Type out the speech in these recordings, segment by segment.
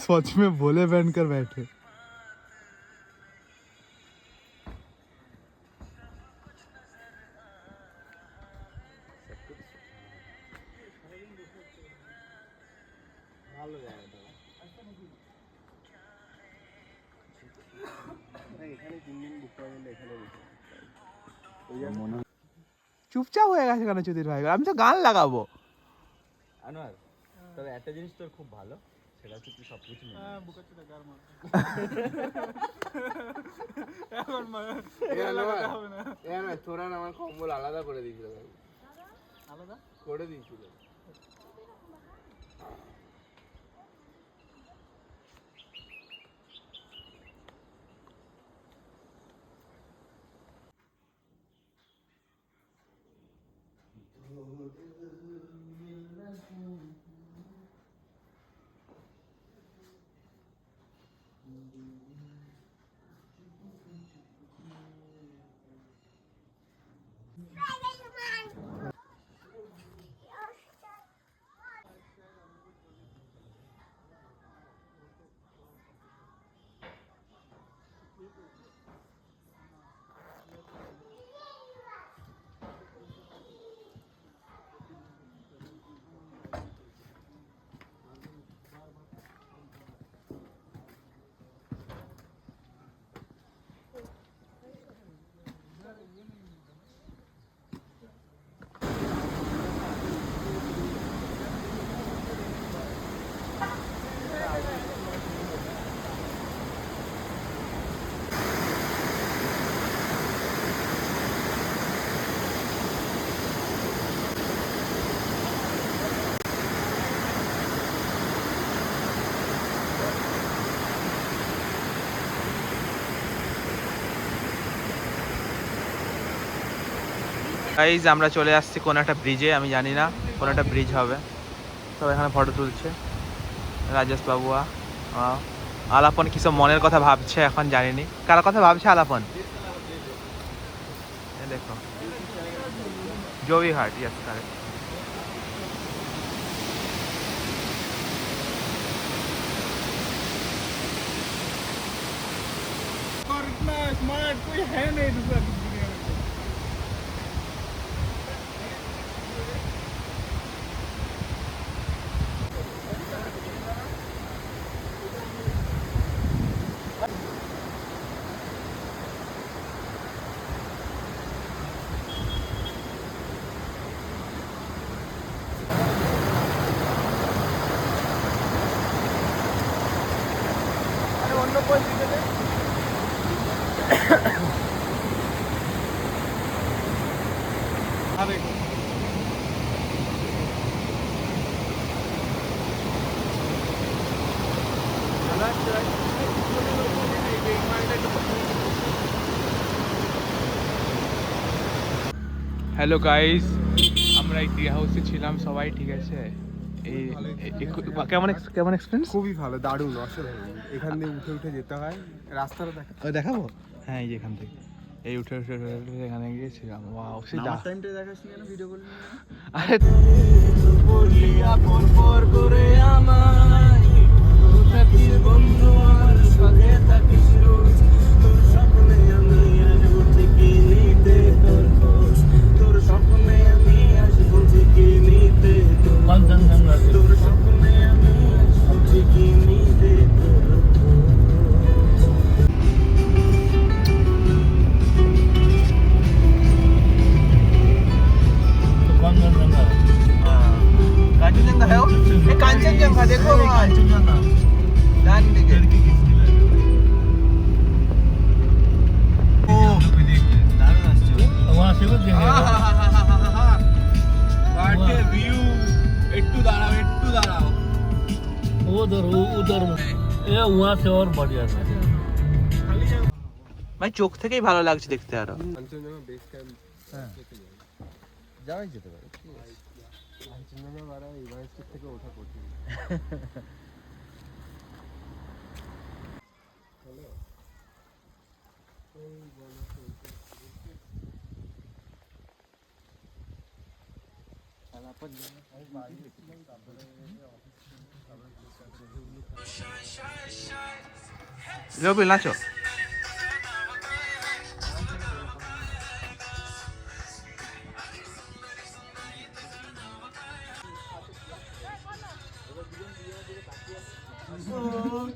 सच में भोले बनकर बैठे। চুপচাপ হয়ে গেছে কেন চুদির ভাই? আমি তো গান লাগাবো। আনোয়ার, তবে একটা জিনিস তোর খুব ভালো, সেটা হচ্ছে তুই সবকিছু তোরা আমার কম্বল আলাদা করে দিয়েছিল, আলাদা করে দিয়েছিল। গাইজ আমরা চলে আসছি কোন একটা ব্রিজে, আমি জানি না কোন একটা ব্রিজ হবে। সব এখানে ফটো তুলছে। রাজেশ বাবুয়া, আলাপন কিসব মনের কথা ভাবছে, এখন জানিনি কার কথা ভাবছে আলাপন। দেখো জয়ীহাট, ইয়েস কারেক্ট। और इतना स्मार्ट कोई है नहीं दूसरा दुनिया में। अरे उन लोग कोई হ্যালো গাইস, আমরা এই টি হাউসে ছিলাম সবাই, ঠিক আছে। কেমন কেমন এক্সপিরিয়েন্স? খুবই ভালো, দারুণ, অসাধারণ। এখান দিয়ে উঠে উঠে যেতে হয়, রাস্তাটা দেখাবো। হ্যাঁ, এই যে এখান থেকে এই উঠে উঠে এখানে গিয়েছিলাম। ওয়াও, সেই টাইমটা দেখাসনি কেন, ভিডিও করলি না? আরে বলিয়া পর করে আমায় থাকিস বন্ধু আর সাথে থাকিস রোজ, তোর স্বপ্নে আমি আসবো ঠিকই নিতে তোর খোঁজ, তোর স্বপ্নে আমি আসবো ঠিকই নিতে তোর স্বপ্নে আমি আসবো ঠিকই নিতে তোর कांचनजंगा है वो? ये कांचनजंगा देखो, कांचनजंगा डान दिखे। वहाँ से कुछ देखेगा। वाटे व्यू, इट्टू दाराओ। उधर ये वहाँ से और बढ़िया है। ভাই চোখ থেকেই ভালো লাগছে দেখতে আরো। কাঞ্চনজঙ্ঘা বেস ক্যাম্প, হ্যাঁ যাওয়াই যেতে পারে। কাঞ্চনজঙ্ঘা বাড়া এভারেস্ট থেকে ওঠা কঠিন। রবিল নাচো।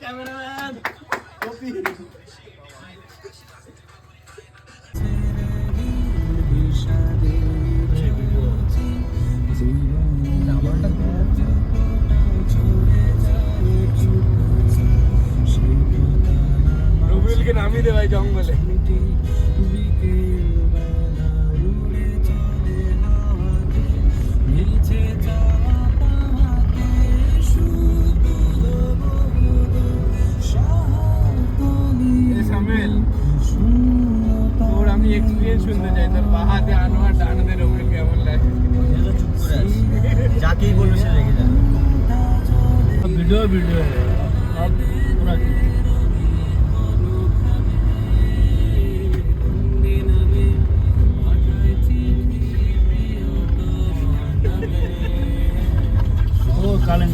ক্যামেরাম্যান কপি রবিউলকে নামিয়ে দে ভাই জঙ্গলে। সামেল তোর আমি এক্সপিরিয়েন্স শুনতে চাই, তোর বাহাতে আনোয়ার ডানাতে রবিউল কেমন লাগে? চুপ করে আছি, যাকেই বলবো সে রেগে যাবে। ভিডিও ভিডিও সব পুরা ও কালেন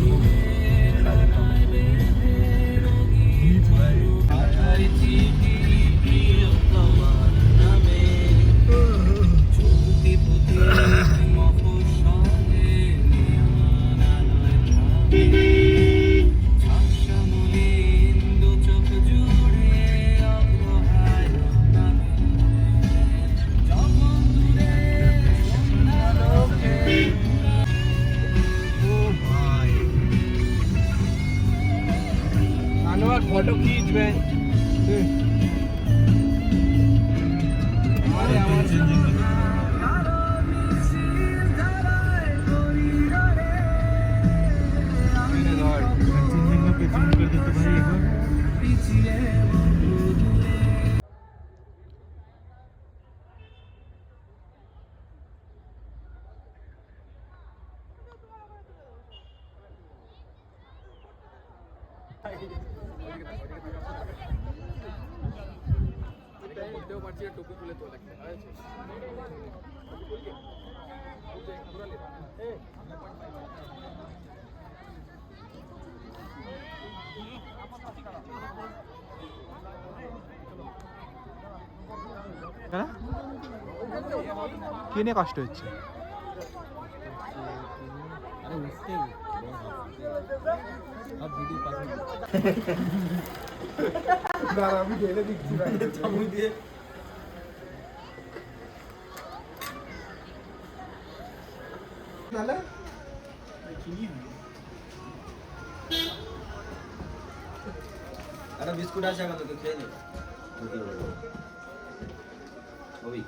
আনোয়ার ফটো খিচ ভাই। আরে আমার বলতেও পারছি টুপি খুলে তো লাগছে। কি নিয়ে কষ্ট হচ্ছে? আরে উঠতে আর ভিডিও পাঠাবো দাঁড়া আমি ঢেলে দিচ্ছি ভাই চামচ দিয়ে। তাহলে একটা বিস্কুট আছে আমাকে খেয়ে নে। ওই